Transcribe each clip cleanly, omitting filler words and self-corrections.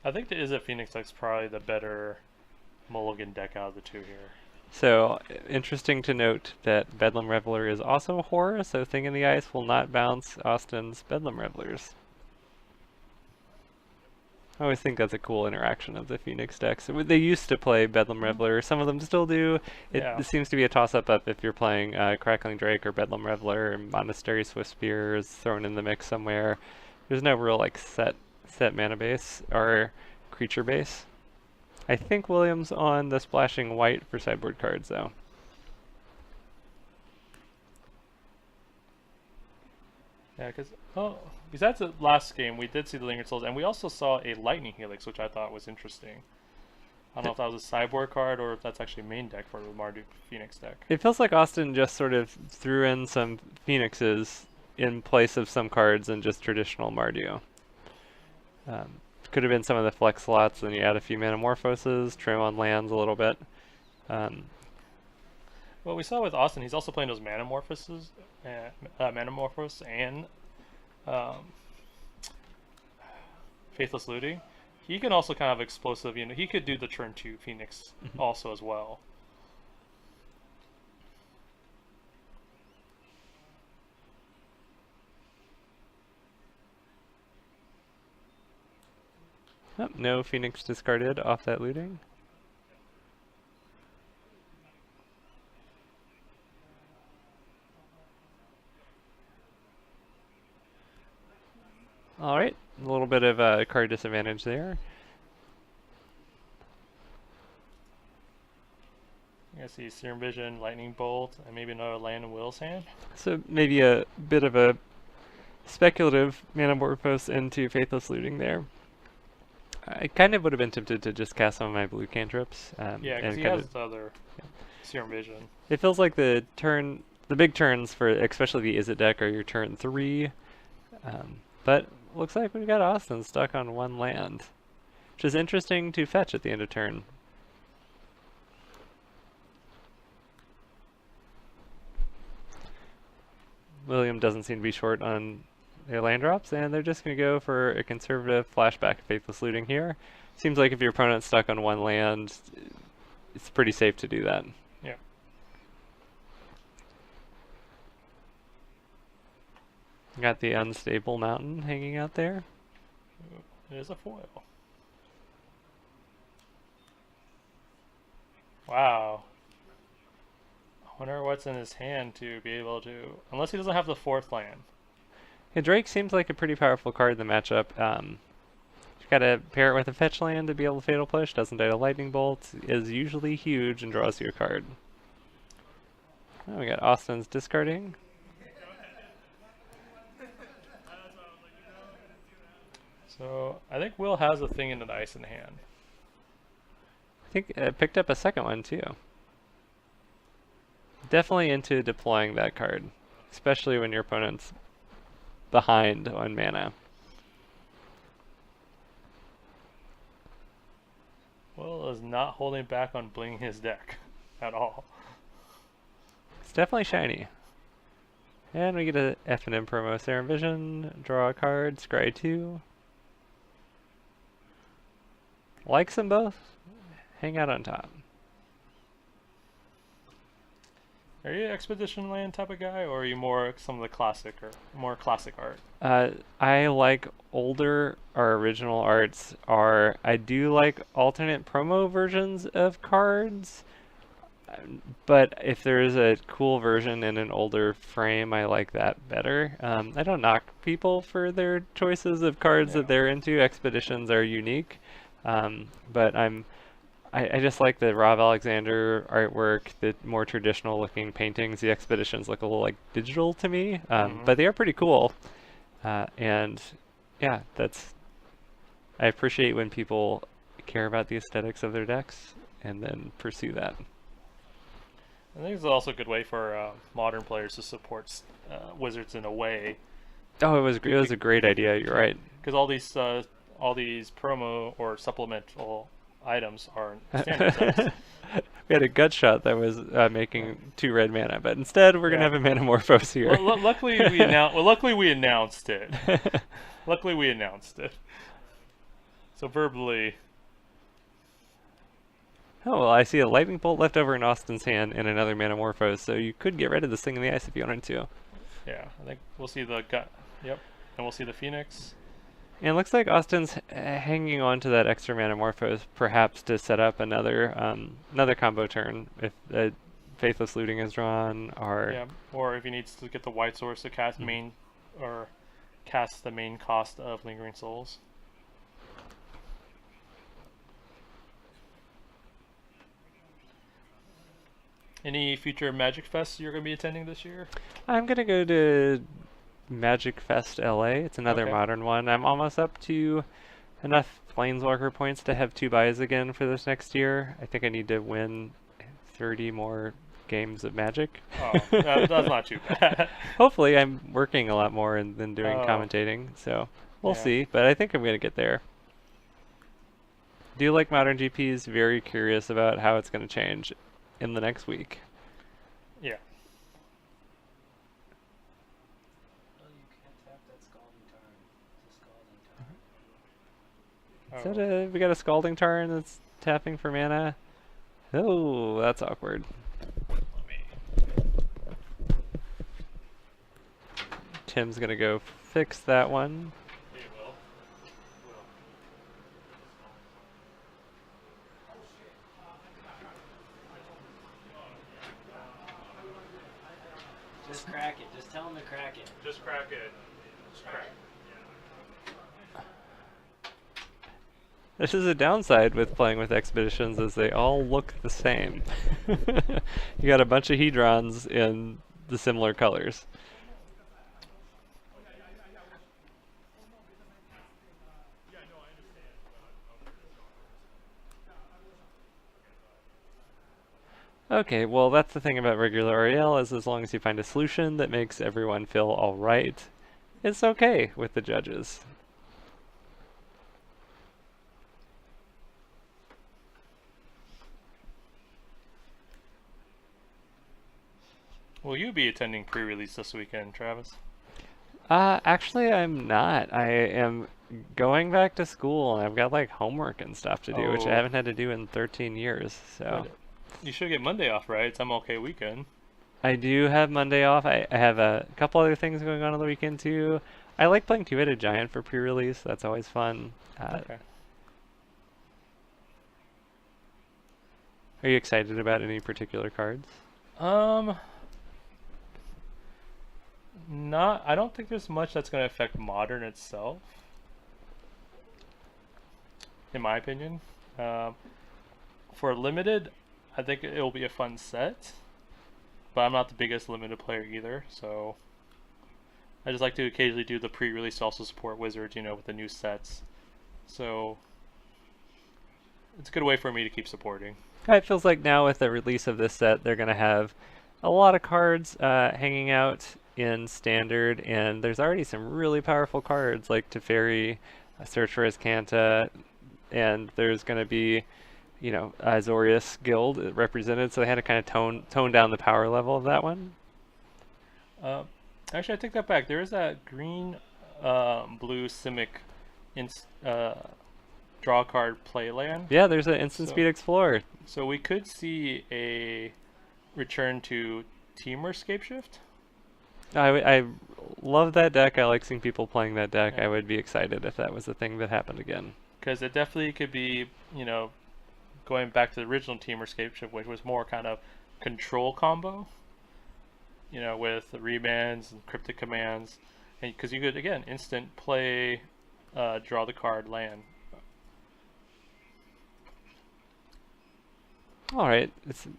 I think the Izzet Phoenix deck's probably the better mulligan deck out of the two here. So, interesting to note that Bedlam Reveler is also a horror, so Thing in the Ice will not bounce Austin's Bedlam Revelers. I always think that's a cool interaction of the Phoenix decks. They used to play Bedlam Reveler. Some of them still do. It Yeah. seems to be a toss-up if you're playing Crackling Drake or Bedlam Reveler, or Monastery Swift Spear is thrown in the mix somewhere. There's no real like set mana base or creature base. I think William's on the splashing white for sideboard cards though. Yeah, because besides the last game, we did see the Lingering Souls, and we also saw a Lightning Helix, which I thought was interesting. I don't know if that was a sideboard card or if that's actually main deck for the Mardu Phoenix deck. It feels like Austin just sort of threw in some Phoenixes in place of some cards in just traditional Mardu. Could have been some of the flex slots, then you add a few Manamorphoses, trim on lands a little bit. What we saw with Austin, he's also playing those Manamorphoses, Manamorphos and Faithless Looting. He can also kind of explosive, he could do the turn 2 Phoenix also as well. Oh, no Phoenix discarded off that looting. Alright, a little bit of a card disadvantage there. I see Serum Vision, Lightning Bolt, and maybe another land in Will's hand. So maybe a bit of a speculative Manamorphose into Faithless Looting there. I kind of would have been tempted to just cast some of my blue cantrips. Yeah, because he has the other Serum Vision. It feels like the big turns for especially the Izzet deck are your turn 3. But looks like we've got Austin stuck on one land, which is interesting to fetch at the end of turn. William doesn't seem to be short on their land drops, and they're just going to go for a conservative flashback Faithless Looting here. Seems like if your opponent's stuck on one land, it's pretty safe to do that. Yeah. Got the Unstable Mountain hanging out there. It is a foil. Wow. I wonder what's in his hand to be able to... Unless he doesn't have the 4th land. Yeah, Drake seems like a pretty powerful card in the matchup. You've got to pair it with a fetch land to be able to Fatal Push. Doesn't die to Lightning Bolt. Is usually huge and draws you a card. Oh, we got Austin's discarding. So, I think Will has a Thing in the Ice in hand. I think it picked up a second one too. Definitely into deploying that card, especially when your opponent's behind on mana. Will is not holding back on blinging his deck at all. It's definitely shiny. And we get a F&M promo Serum Vision, draw a card, scry 2. Likes them both. Hang out on top. Are you an Expedition Land type of guy, or are you more some of the classic or more classic art? I like older or original arts. I do like alternate promo versions of cards, but if there is a cool version in an older frame, I like that better. I don't knock people for their choices of cards that they're into. Expeditions are unique, but I just like the Rob Alexander artwork, the more traditional looking paintings. The Expeditions look a little like digital to me, but they are pretty cool. And yeah, I appreciate when people care about the aesthetics of their decks and then pursue that. I think it's also a good way for modern players to support Wizards in a way. Oh, it was a great idea. You're right. Because all these promo or supplemental items are standard size. We had a gut shot that was making 2 red mana, but instead we're gonna have a Manamorphose here. Well, luckily we announced it. Luckily we announced it. So verbally, Oh, well, I see a lightning bolt left over in Austin's hand and another Manamorphose, so you could get rid of this thing in the ice if you wanted to. yeah, I think we'll see the gut. Yep, and we'll see the Phoenix. And it looks like Austin's hanging on to that extra Manamorphose, perhaps to set up another combo turn if Faithless Looting is drawn, or... Yeah, or if he needs to get the white source to cast main, or cast the main cost of Lingering Souls. Any future Magic Fests you're going to be attending this year? I'm going to go to Magic Fest LA. It's another Okay. modern one. I'm almost up to enough Planeswalker points to have 2 buys again for this next year. I think I need to win 30 more games of Magic. Oh, that's not too bad. Hopefully, I'm working a lot more than doing Oh. commentating, so we'll Yeah. see. But I think I'm going to get there. Do you like Modern GPs? Very curious about how it's going to change in the next week. Yeah. Is that we got a Scalding Tarn that's tapping for mana? Oh, that's awkward. Tim's gonna go fix that one. Just crack it. Just tell him to crack it. Just crack it. Just crack. This is a downside with playing with expeditions, is they all look the same. You got a bunch of Hedrons in the similar colors. Okay, well that's the thing about regular REL, is as long as you find a solution that makes everyone feel alright, it's okay with the judges. Will you be attending pre-release this weekend, Travis? Actually I'm not. I am going back to school and I've got like homework and stuff to do, which I Oh. haven't had to do in 13 years, so. You should get Monday off, right? It's MLK weekend. I do have Monday off. I have a couple other things going on the weekend too. I like playing Two-Headed Giant for pre-release. That's always fun. Okay. Are you excited about any particular cards? Not. I don't think there's much that's going to affect Modern itself, in my opinion. For Limited, I think it will be a fun set, but I'm not the biggest Limited player either, so I just like to occasionally do the pre-release to also support Wizards, you know, with the new sets. So it's a good way for me to keep supporting. It feels like now with the release of this set, they're going to have a lot of cards hanging out in Standard, and there's already some really powerful cards like Teferi, Search for Azcanta, and there's going to be, you know, Azorius Guild represented, so they had to kind of tone down the power level of that one. Actually, I take that back. There is that green, blue Simic draw card play land. Yeah, there's an instant speed Explorer. So we could see a return to Teamer Scapeshift. I love that deck. I like seeing people playing that deck. Yeah. I would be excited if that was the thing that happened again. Because it definitely could be, you know, going back to the original Teamer Scapeshift, which was more kind of control combo, you know, with the rebands and cryptic commands. And because you could, again, instant play, draw the card, land. Alright,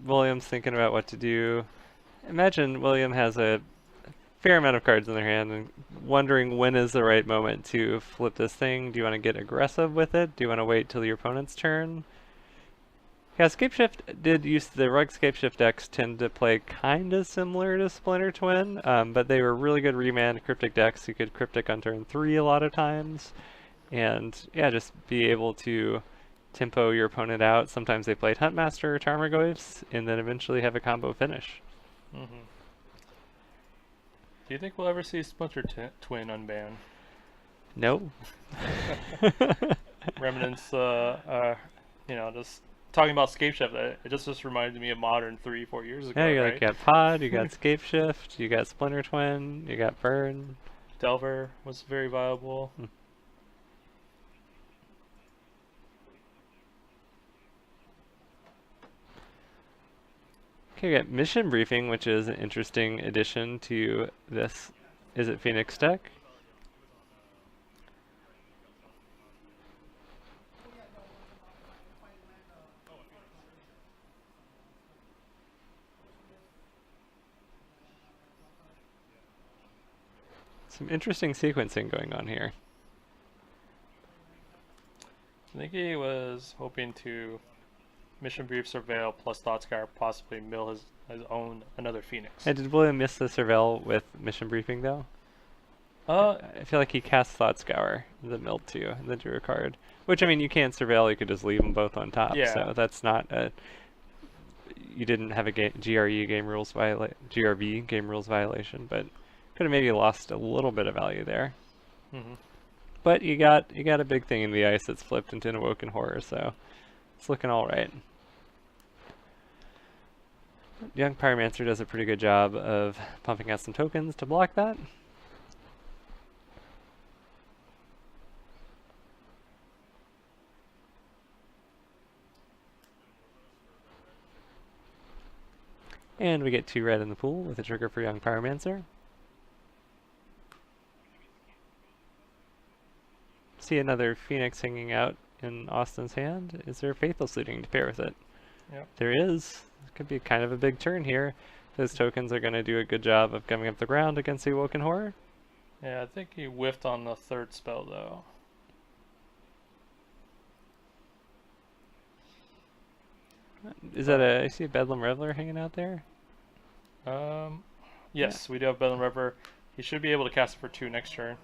William's thinking about what to do. Imagine William has a fair amount of cards in their hand and wondering when is the right moment to flip this thing. Do you want to get aggressive with it? Do you want to wait till your opponent's turn? Yeah, Scapeshift did use the Rug Scapeshift decks tend to play kind of similar to Splinter Twin, but they were really good remand cryptic decks. You could cryptic on turn 3 a lot of times, and yeah, just be able to tempo your opponent out. Sometimes they played Huntmaster or Tarmogoyfs, and then eventually have a combo finish. Mm-hmm. Do you think we'll ever see Splinter Twin unbanned? No. remnants, just talking about Scape Shift, it just reminded me of Modern 3-4 years ago, Yeah, you right? got Pod, you got Scape Shift, you got Splinter Twin, you got Burn. Delver was very viable. Okay, we got Mission Briefing, which is an interesting addition to this Izzet Phoenix deck. Some interesting sequencing going on here. I think he was hoping to Mission Brief, Surveil, plus Thought Scour, possibly mill his own another Phoenix. And did William miss the Surveil with Mission Briefing, though? Uh, I feel like he cast Thought Scour, the milled too, and then drew a card. Which, I mean, you can't Surveil, you could just leave them both on top. Yeah. So that's not a... You didn't have a GRE game rules GRV game rules violation, but could have maybe lost a little bit of value there. mhm. But you got a big thing in the ice that's flipped into an Awoken Horror, so it's looking all right. Young Pyromancer does a pretty good job of pumping out some tokens to block that. And we get 2 red in the pool with a trigger for Young Pyromancer. See another Phoenix hanging out in Austin's hand. Is there Faithless Looting to pair with it? Yep. There is. It could be kind of a big turn here. Those tokens are going to do a good job of coming up the ground against the Awoken Horror. Yeah, I think he whiffed on the third spell though. Is that I see a Bedlam Reveler hanging out there? Yes, we do have Bedlam River. He should be able to cast it for 2 next turn.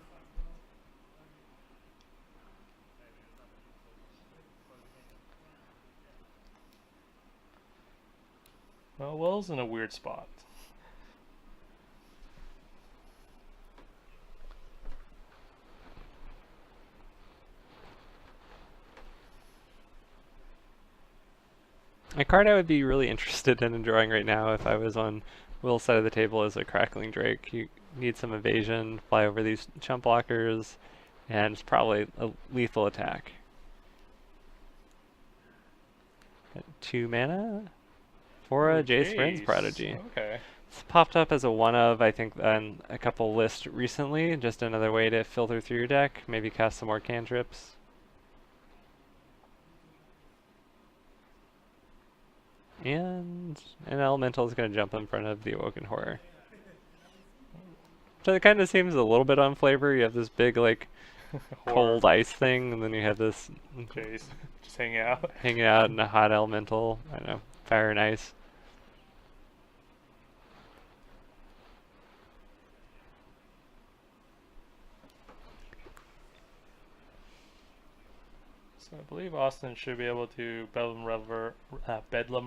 Well, Will's in a weird spot. A card I would be really interested in drawing right now if I was on Will's side of the table is a Crackling Drake. You need some evasion, fly over these chump blockers, and it's probably a lethal attack. Got 2 mana for a Jace Friends Prodigy. Okay. It's popped up as a one of, I think, on a couple lists recently. Just another way to filter through your deck, maybe cast some more cantrips. And an elemental is going to jump in front of the Awoken Horror. So it kind of seems a little bit on flavor. You have this big, like, cold ice thing, and then you have this Jeez, just hanging out. hanging out in a hot elemental. I don't know, fire and ice. So I believe Austin should be able to Bedlam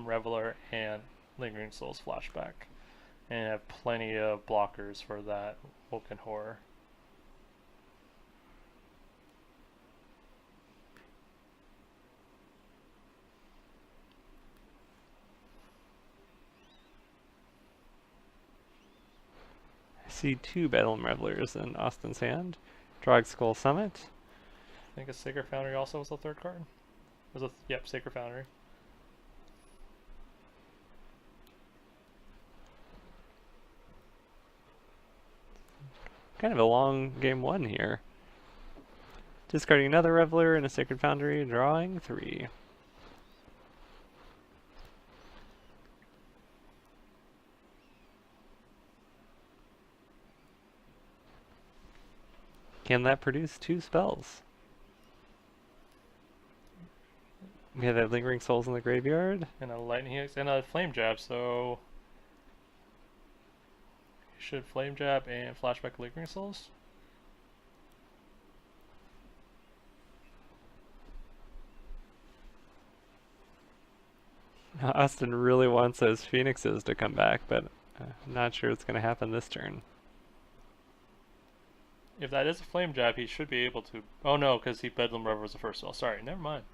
Reveler and Lingering Souls flashback, and have plenty of blockers for that Woken Horror. I see 2 Bedlam Revelers in Austin's hand. Drog Skull Summit. I think a Sacred Foundry also was the third card. Yep, Sacred Foundry. Kind of a long game 1 here. Discarding another Reveler and a Sacred Foundry, drawing 3. Can that produce 2 spells? We have that Lingering Souls in the graveyard. And a Lightning Helix and a Flame Jab, so you should Flame Jab and flashback Lingering Souls. Austin really wants those Phoenixes to come back, but I'm not sure it's going to happen this turn. If that is a flame jab, he should be able to. Oh no, because he Bedlam Rever was the first spell. Sorry, never mind.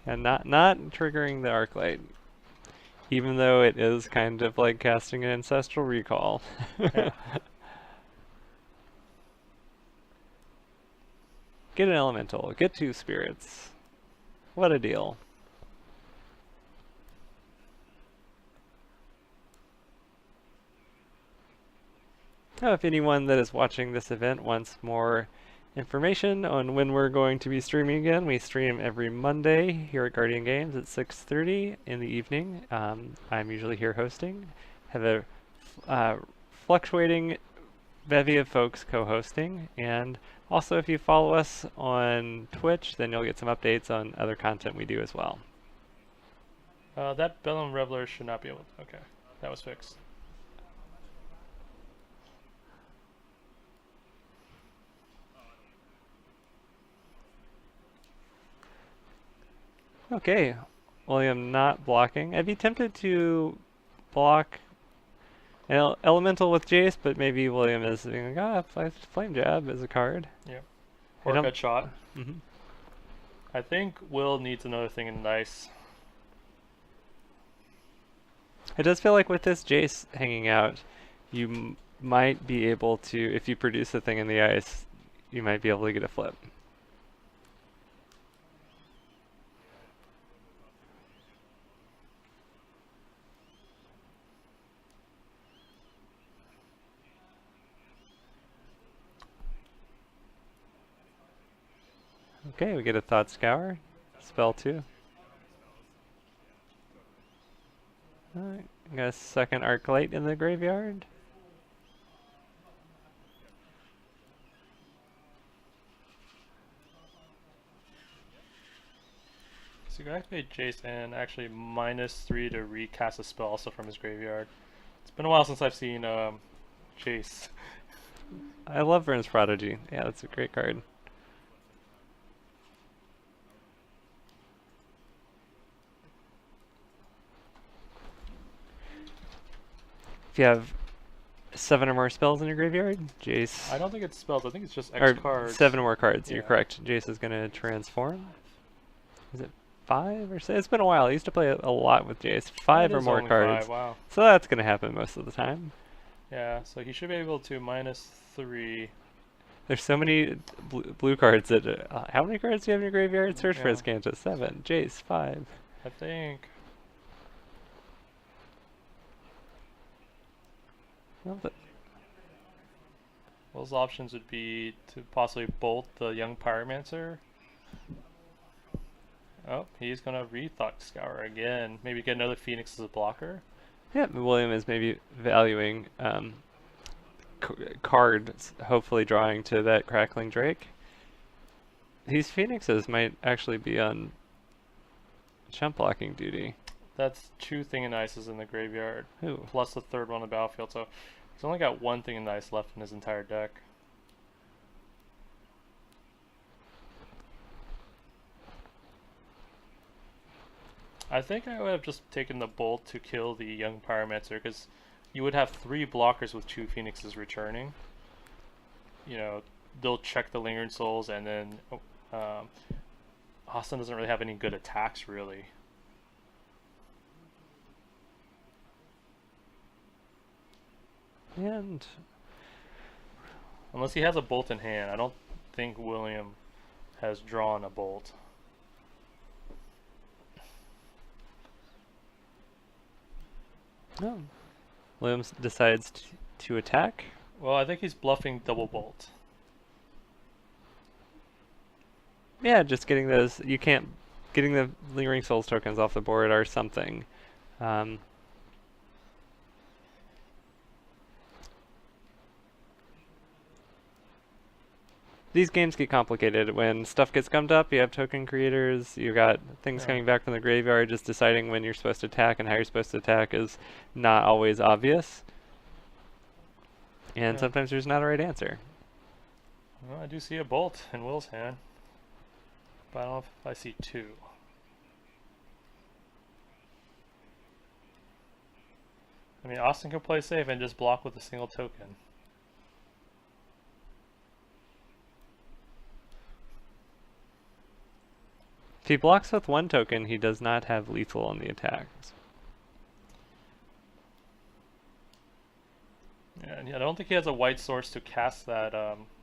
And not triggering the arc light, even though it is kind of like casting an ancestral recall. Yeah. Get an elemental. Get 2 spirits. What a deal. Now, if anyone that is watching this event wants more information on when we're going to be streaming again, we stream every Monday here at Guardian Games at 6:30 in the evening. I'm usually here hosting. Have a fluctuating bevy of folks co-hosting, and also if you follow us on Twitch, then you'll get some updates on other content we do as well. That Bedlam Reveler should not be able to. Okay, that was fixed. Okay, William not blocking. I'd be tempted to block an elemental with Jace, but maybe William is being like, Flame Jab is a card. Yeah. Or cut shot. Mm-hmm. I think Will needs another thing in dice. It does feel like with this Jace hanging out, you might be able to, if you produce a thing in the ice, you might be able to get a flip. Okay, we get a Thought Scour. Spell 2. Alright, got a second Arc Light in the graveyard. So you can activate Jace and actually -3 to recast a spell also from his graveyard. It's been a while since I've seen Jace. I love Vern's Prodigy. Yeah, that's a great card. If you have 7 or more spells in your graveyard, Jace. I don't think it's spells, I think it's just X or cards. 7 or more cards, Yeah. you're correct. Jace is going to transform. Is it 5 or 6? It's been a while. I used to play a lot with Jace. 5 It or is more only cards. 5, wow. So that's going to happen most of the time. Yeah, so he should be able to -3. There's so many blue cards that. How many cards do you have in your graveyard? Search for Yeah. Azcanta. 7. Jace, 5. I think. Well, Those options would be to possibly bolt the young Pyromancer. Oh, he's gonna Rethought Scour again. Maybe get another Phoenix as a blocker. yeah, William is maybe valuing cards, hopefully drawing to that Crackling Drake. These Phoenixes might actually be on chump blocking duty. That's 2 Thing and Ices in the graveyard, Ooh. plus the 3rd one on the battlefield. So he's only got 1 Thing and Ice left in his entire deck. I think I would have just taken the Bolt to kill the young Pyromancer, because you would have 3 blockers with 2 Phoenixes returning. You know, they'll check the Lingering Souls, and then Austin doesn't really have any good attacks, really. And Unless he has a Bolt in hand, I don't think William has drawn a Bolt. no. Williams decides to attack. Well, I think he's bluffing double Bolt. Yeah, just getting those. You can't. Getting the Lingering Souls tokens off the board or something. These games get complicated. When stuff gets gummed up, you have token creators, you got things Yeah. coming back from the graveyard, just deciding when you're supposed to attack and how you're supposed to attack is not always obvious. And Yeah. sometimes there's not a right answer. Well, I do see a Bolt in Will's hand, but I don't know if I see 2. I mean, Austin can play safe and just block with a single token. If he blocks with 1 token, he does not have lethal on the attacks. Yeah, and I don't think he has a white source to cast that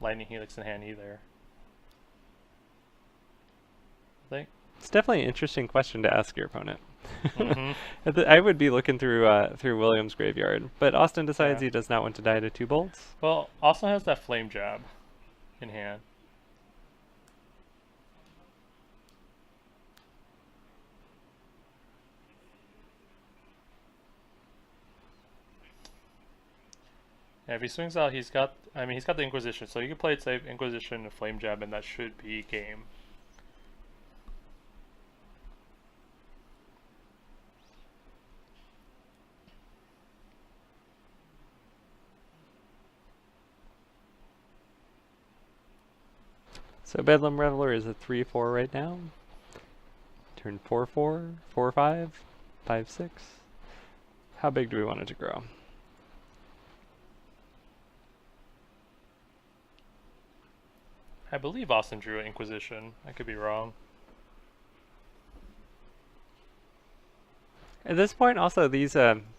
Lightning Helix in hand either. I think. It's definitely an interesting question to ask your opponent. Mm-hmm. I would be looking through William's graveyard, but Austin decides Yeah. he does not want to die to 2 bolts. Well, Austin has that Flame Jab in hand. Yeah, if he swings out, he's got the Inquisition, so you can play it safe, Inquisition and Flame Jab, and that should be game. So Bedlam Reveler is a 3/4 right now. Turn 4/4, 4/5, 5/6. How big do we want it to grow? I believe Austin drew an Inquisition. I could be wrong. At this point, also,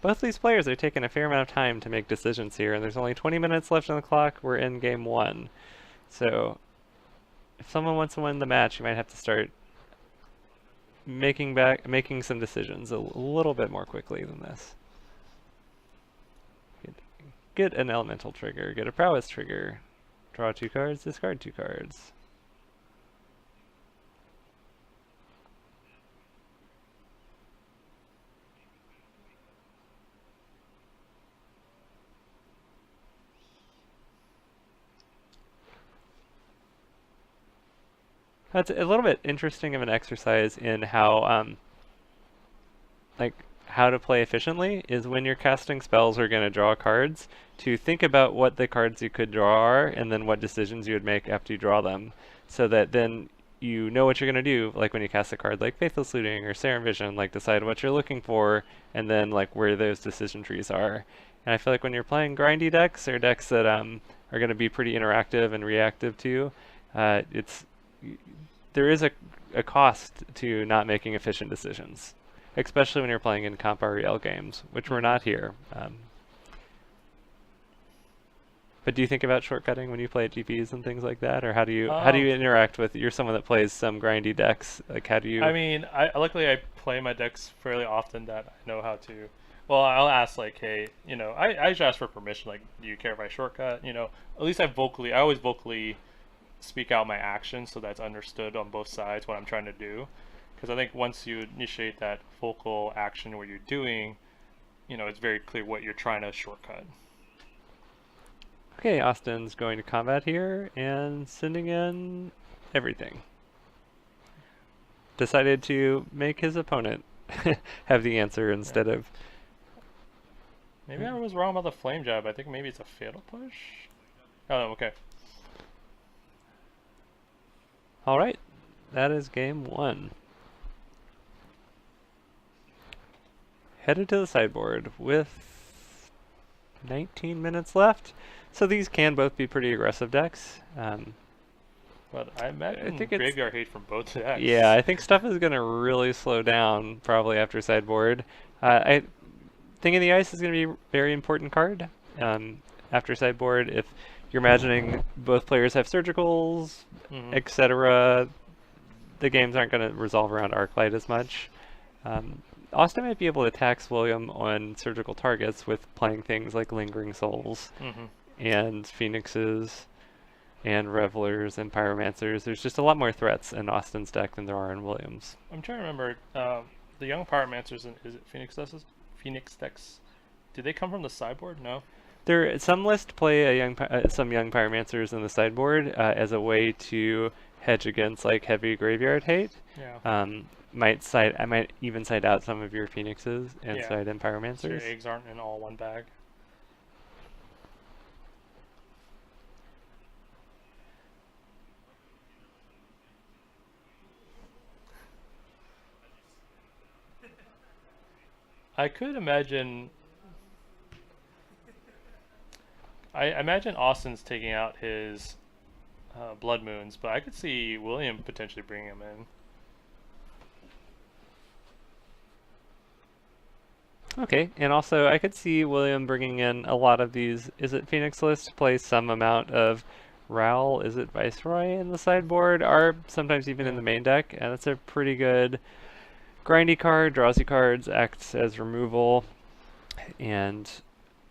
both these players are taking a fair amount of time to make decisions here, and there's only 20 minutes left on the clock. We're in game 1. So, if someone wants to win the match, you might have to start making some decisions a little bit more quickly than this. Get an elemental trigger, get a prowess trigger, draw 2 cards, discard 2 cards. That's a little bit interesting of an exercise in how, how to play efficiently is when you're casting spells or going to draw cards, to think about what the cards you could draw are and then what decisions you would make after you draw them, so that then you know what you're going to do, like when you cast a card like Faithless Looting or Serum Vision, like decide what you're looking for and then like where those decision trees are. And I feel like when you're playing grindy decks or decks that are going to be pretty interactive and reactive to, there is a cost to not making efficient decisions, especially when you're playing in comp REL games, which we're not here. But do you think about shortcutting when you play at GPs and things like that, or how do you interact with? You're someone that plays some grindy decks. Like, how do you? I mean, luckily I play my decks fairly often that I know how to. Well, I'll ask like, hey, I just ask for permission. Like, do you care if I shortcut? At least I always vocally speak out my actions so that's understood on both sides what I'm trying to do. Because I think once you initiate that vocal action where you're doing, it's very clear what you're trying to shortcut. Okay, Austin's going to combat here and sending in everything. Decided to make his opponent have the answer instead of... Maybe I was wrong about the Flame Jab. I think maybe it's a Fatal Push? Oh, no, okay. Alright, that is game 1. Headed to the sideboard with 19 minutes left. So these can both be pretty aggressive decks. But I imagine I think graveyard hate from both decks. Yeah, I think stuff is going to really slow down probably after sideboard. I think in the Ice is going to be a very important card after sideboard. If you're imagining both players have surgicals, etc., the games aren't going to resolve around Arclight as much. Austin might be able to tax William on surgical targets with playing things like Lingering Souls and Phoenixes and Revelers and Pyromancers. There's just a lot more threats in Austin's deck than there are in William's. I'm trying to remember, the young Pyromancers, is it Phoenix decks? Do they come from the sideboard? No? Some lists play some young Pyromancers in the sideboard as a way to hedge against like heavy graveyard hate. Yeah. I might even side out some of your Phoenixes and side in Pyromancers. So your eggs aren't in all one bag. I could imagine... I imagine Austin's taking out his Blood Moons, but I could see William potentially bringing him in. Okay, and also I could see William bringing in a lot of these. Is it Phoenix List to play some amount of Raoul? Is it Viceroy in the sideboard, or sometimes even in Yeah. the main deck? And that's a pretty good grindy card. Draws you cards, acts as removal, and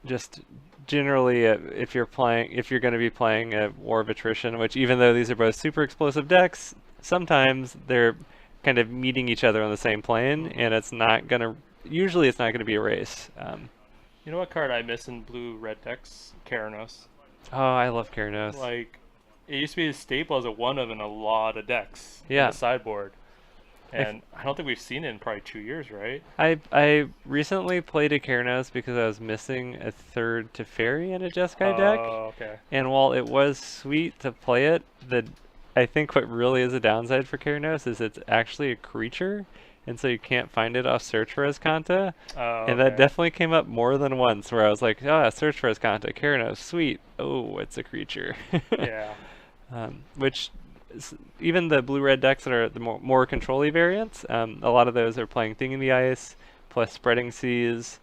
just generally, if you're going to be playing a War of Attrition, which even though these are both super explosive decks, sometimes they're kind of meeting each other on the same plane, Mhm. and it's not going to. Usually, it's not going to be a race. You know what card I miss in blue-red decks? Keranos. Oh, I love Keranos. Like, it used to be a staple as a one of in a lot of decks in Yeah. the sideboard. I, f- And I don't think we've seen it in probably 2 years, right? I recently played a Keranos because I was missing a third Teferi in a Jeskai deck, Oh, okay. and while it was sweet to play it, I think what really is a downside for Keranos is it's actually a creature, and so you can't find it off Search for Escanta. Oh, And that okay. definitely came up more than once where I was like, oh, Search for Escanta, Keranos, sweet. Oh, it's a creature. Yeah. Which, even the blue-red decks that are the more control-y variants, a lot of those are playing Thing in the Ice, plus Spreading Seas,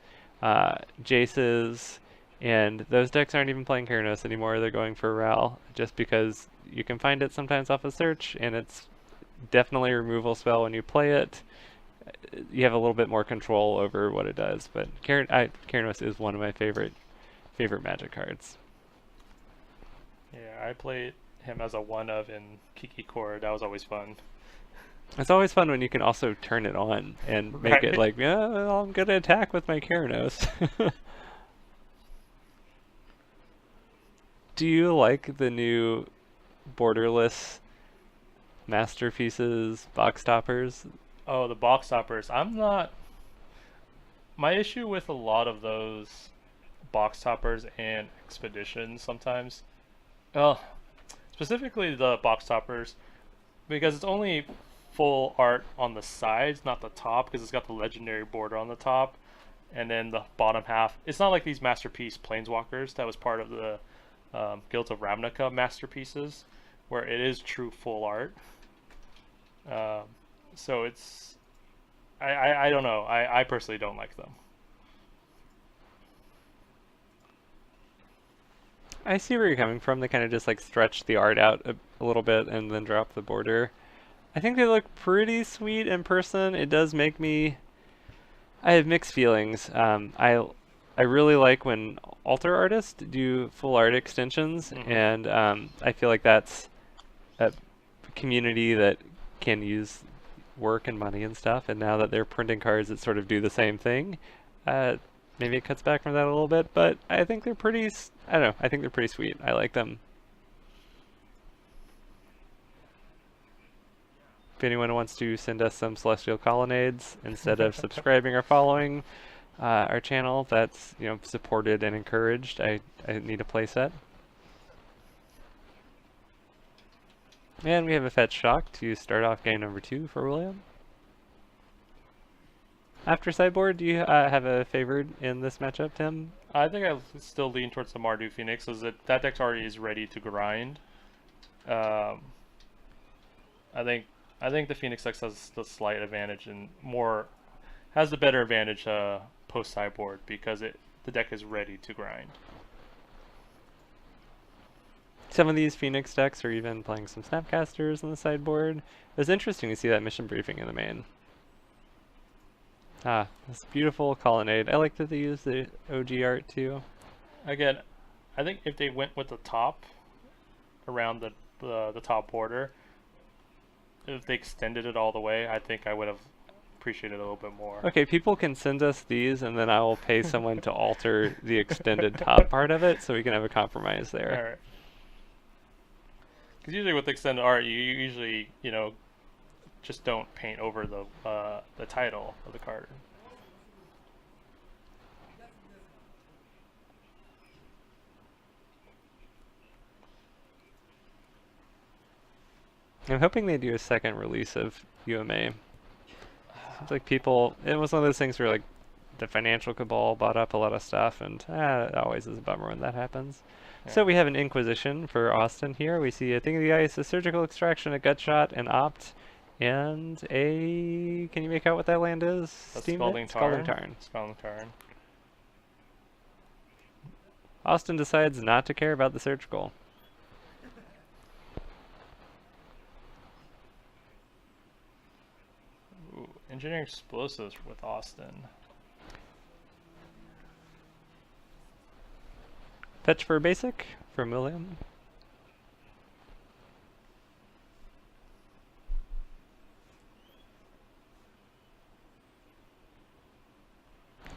Jaces, and those decks aren't even playing Keranos anymore. They're going for Ral, just because you can find it sometimes off of Search, and it's definitely a removal spell when you play it. You have a little bit more control over what it does, but Keranos is one of my favorite Magic cards. Yeah, I played him as a one of in Kiki Core. That was always fun. It's always fun when you can also turn it on and make it Right. like, yeah, well, I'm gonna attack with my Keranos. Do you like the new borderless masterpieces, box toppers? Oh, the box toppers. I'm not. My issue with a lot of those box toppers and expeditions sometimes. Oh, specifically the box toppers, because it's only full art on the sides, not the top, because it's got the legendary border on the top, and then the bottom half. It's not like these masterpiece planeswalkers that was part of the Guilds of Ravnica masterpieces, where it is true full art. Um, so it's I don't know. I personally don't like them. I see where you're coming from. They kind of just like stretch the art out a little bit and then drop the border. I think they look pretty sweet in person. It does make me. I have mixed feelings. I really like when altar artists do full art extensions, Mhm. and I feel like that's a community that can use work and money and stuff. And now that they're printing cards that sort of do the same thing, uh, maybe it cuts back from that a little bit. But I think they're pretty. I don't know. I think they're pretty sweet. I like them. If anyone wants to send us some Celestial Colonnades instead of subscribing or following our channel, that's supported and encouraged. I need a playset. And we have a Fetch Shock to start off game number 2 for William. After sideboard, do you have a favorite in this matchup, Tim? I think I still lean towards the Mardu Phoenix, as that deck already is ready to grind. Um, I think the Phoenix deck has the slight advantage and has the better advantage post sideboard because the deck is ready to grind. Some of these Phoenix decks are even playing some Snapcasters on the sideboard. It was interesting to see that mission briefing in the main. Ah, this beautiful colonnade. I like that they use the OG art too. Again, I think if they went with the top around the top border, if they extended it all the way, I think I would have appreciated it a little bit more. Okay, people can send us these, and then I will pay someone to alter the extended top part of it, so we can have a compromise there. All right. Because usually with extended art, you usually just don't paint over the title of the card. I'm hoping they do a second release of UMA. Seems like it was one of those things where like the financial cabal bought up a lot of stuff, and it always is a bummer when that happens. Yeah. So we have an Inquisition for Austin here. We see a Thing of the Ice, a Surgical Extraction, a Gut Shot, an Opt, And a... Can you make out what that land is? That's Steam Scalding It? Scalding Tarn. Tarn. Scalding Tarn. Austin decides not to care about the surgical. Ooh, engineering explosives with Austin. Fetch for basic from William.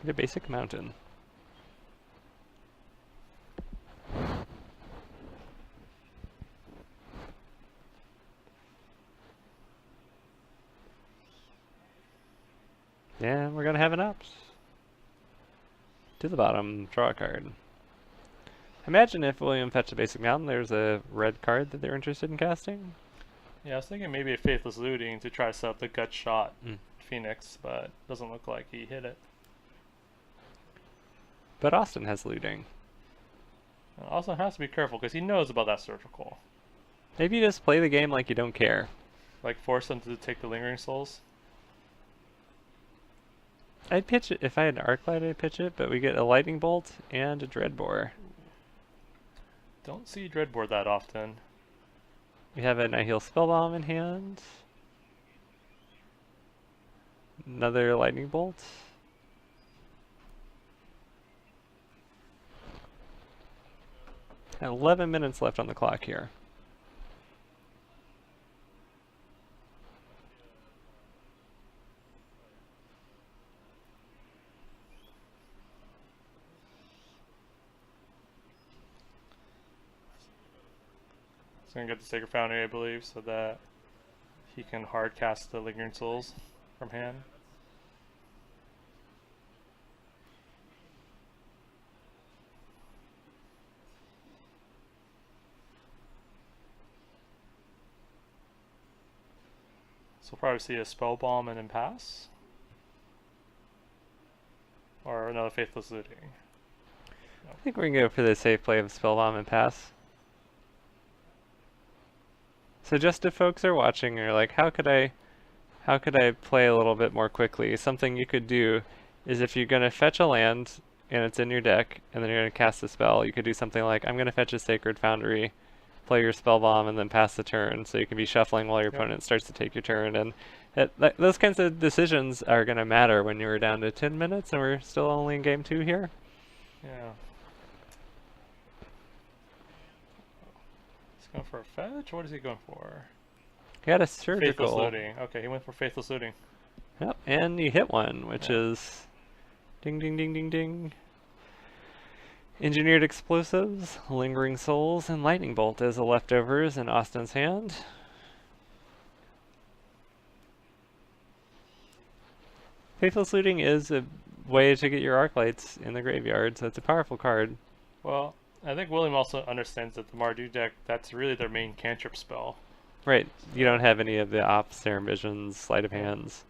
The basic mountain. And we're gonna have an ups. To the bottom, draw a card. Imagine if William fetched a basic mountain, there's a red card that they're interested in casting. Yeah, I was thinking maybe a Faithless Looting to try to set up the gut shot Mm. Phoenix, but doesn't look like he hit it. But Austin has looting. And also has to be careful because he knows about that surgical. Maybe you just play the game like you don't care. Like force them to take the Lingering Souls. I'd pitch it, if I had an Arclight I'd pitch it, but we get a Lightning Bolt and a Dreadbore. Don't see Dreadboard that often. We have a Nihil Spellbomb in hand. Another Lightning Bolt. And 11 minutes left on the clock here. He's gonna get the Sacred Foundry, I believe, so that he can hard cast the Lingering Souls from hand. So we'll probably see a Spell Bomb and then pass. Or another Faithless Looting. I think we can go for the safe play of Spellbomb and pass. So just if folks are watching and are like, how could I play a little bit more quickly? Something you could do is if you're gonna fetch a land and it's in your deck and then you're gonna cast a spell, you could do something like, I'm gonna fetch a Sacred Foundry, play your Spellbomb, and then pass the turn, so you can be shuffling while your opponent starts to take your turn. And those kinds of decisions are gonna matter when you're down to 10 minutes and we're still only in game 2 here. Yeah. He's going for a fetch? What is he going for? You got a Faithless surgical. Looting. Okay, he went for Faithless Looting. Yep, and you hit one, which Yeah. is ding ding ding ding ding. Engineered Explosives, Lingering Souls, and Lightning Bolt as the leftovers in Austin's hand. Faithless Looting is a way to get your Arclights in the graveyard, so it's a powerful card. Well, I think William also understands that the Mardu deck, that's really their main cantrip spell. Right, you don't have any of the Ops, Serum Visions, Sleight of Hands.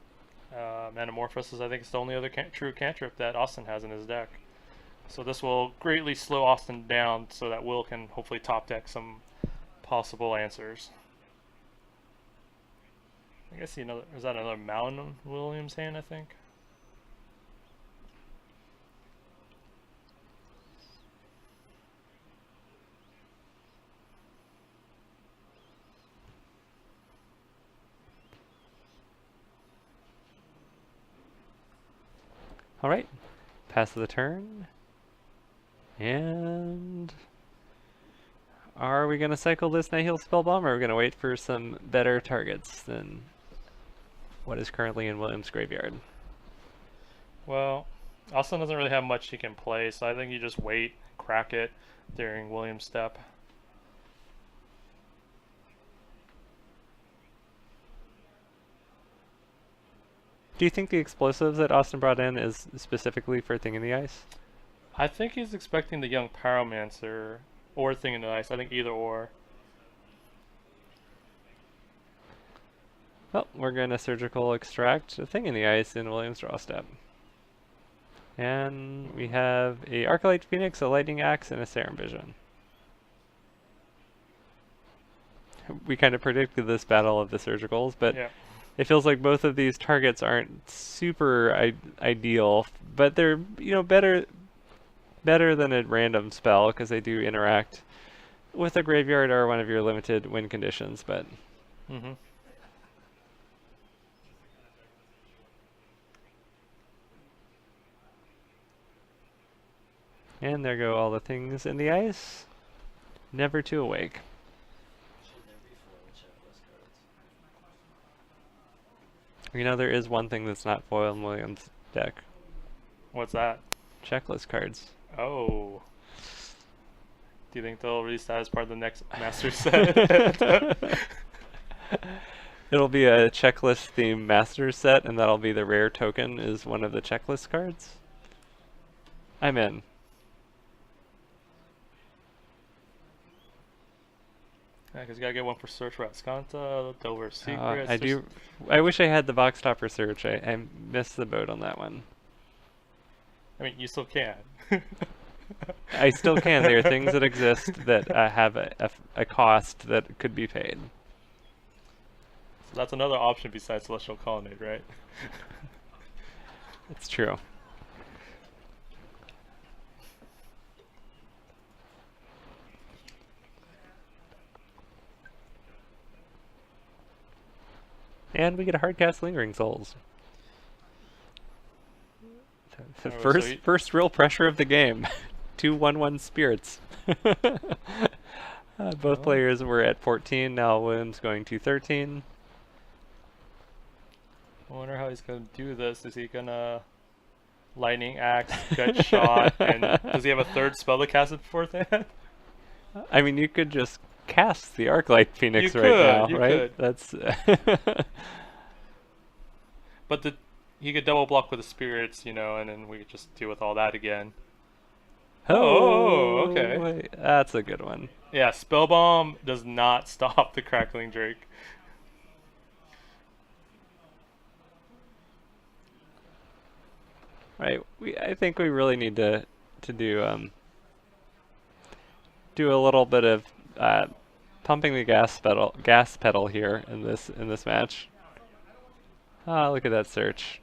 Metamorphosis, I think, is the only other true cantrip that Austin has in his deck. So this will greatly slow Austin down so that Will can hopefully top deck some possible answers. I guess is that another Mountain in William's hand, I think? Alright, pass the turn. And are we going to cycle this Nihil Spellbomb, or are we going to wait for some better targets than what is currently in William's graveyard? Well, Austin doesn't really have much he can play, so I think you just wait, crack it during William's step. Do you think the explosives that Austin brought in is specifically for Thing in the Ice? I think he's expecting the young Pyromancer or Thing in the Ice. I think either or. Well, we're going to Surgical Extract a Thing in the Ice in William's draw step. And we have a Arclight Phoenix, a Lightning Axe, and a Serum Vision. We kind of predicted this battle of the Surgicals, but Yeah. It feels like both of these targets aren't super ideal, but they're better than a random spell because they do interact with a graveyard or one of your limited win conditions. But Mm-hmm. and there go all the things in the ice, never to awake. Should there be foil checklist cards? You know, there is one thing that's not foil in Williams' deck: What's that? checklist cards. Oh. Do you think they'll release that as part of the next master set? It'll be a checklist themed master set, and that'll be the rare token is one of the checklist cards. I'm in. Yeah, because you gotta get one for Search for Ascanta, Dover Secrets. I do. I wish I had the box topper search. I missed the boat on that one. I mean, you still can. I still can. There are things that exist that have a cost that could be paid. So that's another option besides Celestial Colonnade, right? It's true. And we get a hard cast Lingering Souls. The Oh, so first real pressure of the game. 2/1/1 spirits. Both players were at 14. Now Williams going to 13. I wonder how he's gonna do this. Is he gonna lightning axe, get shot, and does he have a third spell to cast it beforehand? I mean, you could just cast the Arclight Phoenix You right could, now, you right? could. That's. But he could double block with the spirits, and then we could just deal with all that again. Oh, okay. Wait, that's a good one. Yeah, Spell Bomb does not stop the Crackling Drake. Right. I think we really need to do a little bit of pumping the gas pedal here in this match. Ah, look at that search.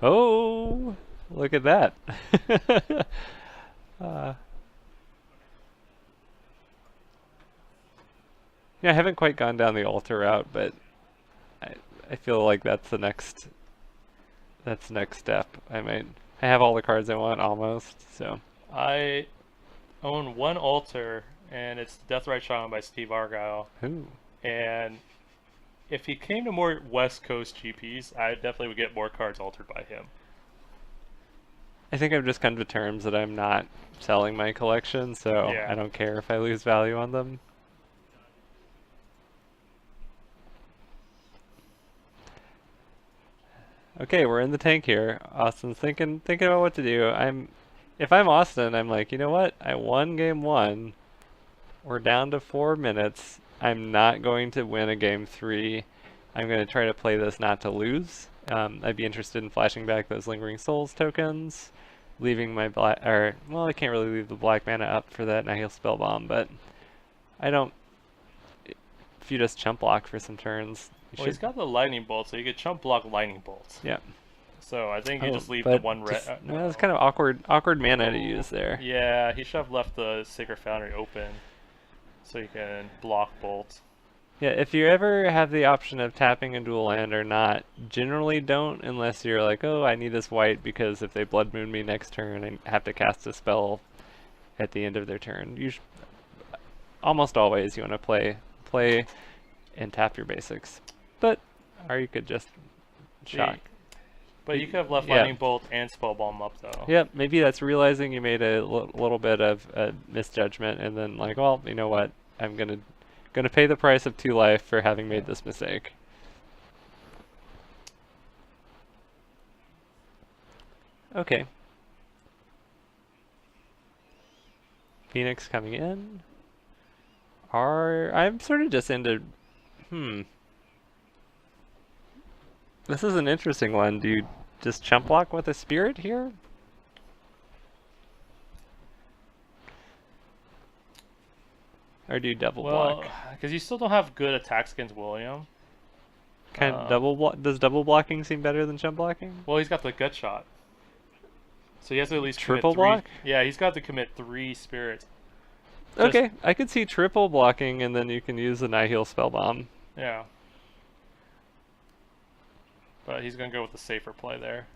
Oh, look at that. Yeah, I haven't quite gone down the altar route, but I feel like that's the next step. I have all the cards I want almost, so. I own one altar, and it's Deathrite Shaman by Steve Argyle. Ooh. And if he came to more West Coast GPs, I definitely would get more cards altered by him. I think I've just come to terms that I'm not selling my collection, so Yeah. I don't care if I lose value on them. Okay, we're in the tank here. Austin's thinking about what to do. If I'm Austin, I'm like, you know what? I won game 1. We're down to 4 minutes. I'm not going to win a game 3. I'm going to try to play this not to lose. I'd be interested in flashing back those Lingering Souls tokens, leaving my I can't really leave the black mana up for that Nihil Spell Bomb, but I don't. If you just chump block for some turns, Well, he's got the Lightning Bolt, so you could chump block Lightning Bolts. Yeah. So I think you just leave but the one red. no, it's kind of awkward mana to use there. Yeah, he should have left the Sacred Foundry open, so you can block bolts. Yeah, if you ever have the option of tapping a dual land or not, generally don't unless you're like, oh, I need this white because if they Blood Moon me next turn, I have to cast a spell at the end of their turn. Almost always you want to play and tap your basics. But, or you could just shock. But you could have left Yeah. Lightning Bolt and Spell Bomb up, though. Yep, maybe that's realizing you made a little bit of a misjudgment and then like, well, you know what, I'm gonna pay the price of 2 life for having made this mistake. Okay. Phoenix coming in. I'm sort of just into, This is an interesting one. Do you just chump block with a spirit here? Or do you double block? Well, because you still don't have good attacks against William. Kind of double block. Does double blocking seem better than jump blocking? Well, he's got the gut shot, so he has to at least Triple commit block? Yeah, he's got to commit 3 spirits. Okay, I could see triple blocking, and then you can use the Nihil spell bomb. Yeah. But he's gonna go with the safer play there.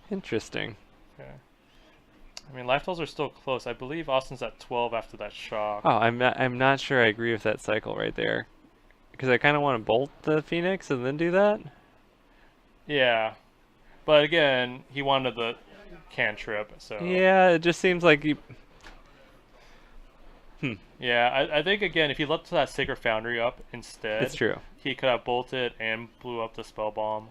Interesting. Okay. I mean, life totals are still close. I believe Austin's at 12 after that shock. Oh, I'm not sure I agree with that cycle right there, because I kind of want to bolt the Phoenix and then do that. Yeah. But again, he wanted the cantrip, so... Yeah, it just seems like you... Yeah, I think, again, if he left that Sacred Foundry up instead... It's true. He could have bolted and blew up the spell bomb.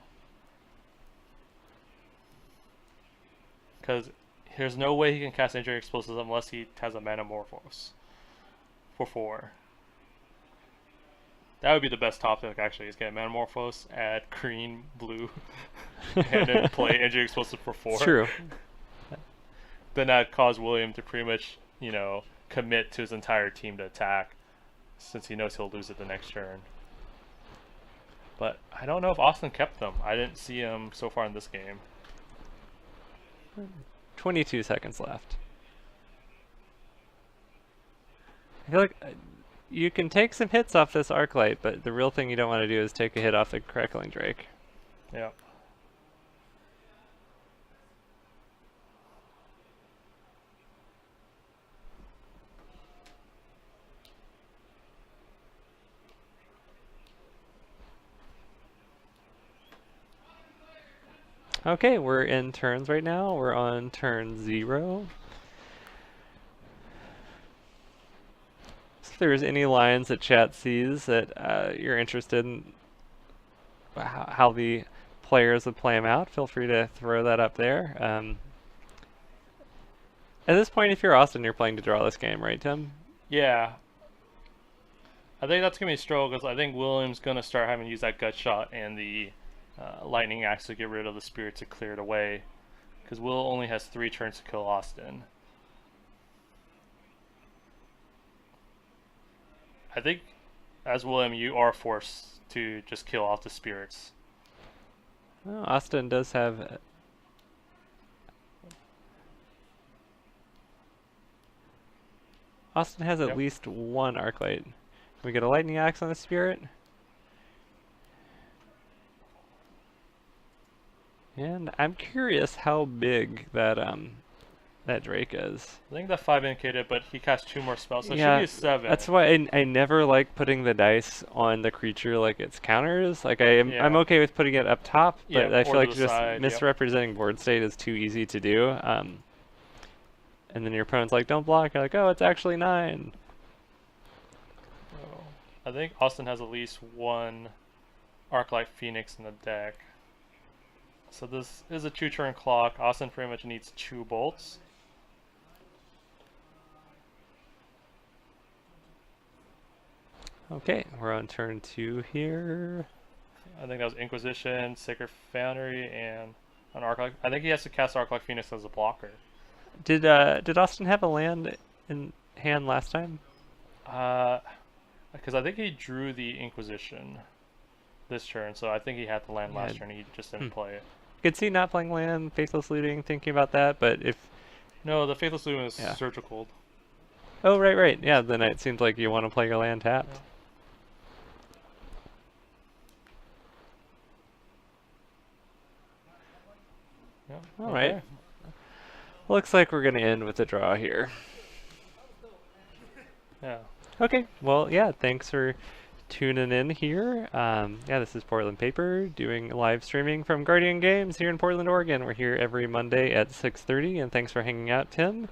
Because there's no way he can cast Injury Explosives unless he has a Metamorphose for 4. That would be the best top deck, actually, is get Metamorphose, add green, blue, and then play Injury Explosive for 4. It's true. Then that caused William to pretty much, you know, commit to his entire team to attack, since he knows he'll lose it the next turn. But I don't know if Austin kept them. I didn't see him so far in this game. 22 seconds left. I feel like you can take some hits off this Arclight, but the real thing you don't want to do is take a hit off the Crackling Drake. Yeah. Okay, we're in turns right now. We're on turn 0. So if there's any lines that chat sees that you're interested in how the players would play them out, feel free to throw that up there. At this point, if you're Austin, you're playing to draw this game, right, Tim? Yeah. I think that's going to be a struggle, because I think William's going to start having to use that gut shot and the lightning axe to get rid of the spirit to clear it away, because Will only has 3 turns to kill Austin. I think as William you are forced to just kill off the spirits. Well, Austin does have Austin has at least 1 Arclight. Can we get a lightning axe on the spirit? And I'm curious how big that that Drake is. I think that 5 indicated, but he cast 2 more spells, so Yeah, it should be a 7. That's why I never like putting the dice on the creature like it's counters. Like I'm okay with putting it up top, but I feel like just misrepresenting board state is too easy to do. And then your opponent's like, don't block. You're like, oh, it's actually 9. So, I think Austin has at least 1 Arclight Phoenix in the deck. So this is a 2-turn clock. Austin pretty much needs 2 bolts. Okay, we're on turn 2 here. I think that was Inquisition, Sacred Foundry, and an Arclight. I think he has to cast Arclight Phoenix as a blocker. Did Austin have a land in hand last time? Because I think he drew the Inquisition this turn, so I think he had the land last turn. He just didn't play it. Could see not playing land, Faithless Looting, thinking about that, but if... No, the Faithless Looting is Surgical. Oh, right. Yeah, then it seems like you want to play your land tapped. Yeah. Alright. Looks like we're going to end with a draw here. Yeah. Okay, well, yeah, thanks for tuning in here. This is Portland Paper doing live streaming from Guardian Games here in Portland, Oregon. We're here every Monday at 6:30, and thanks for hanging out, Tim.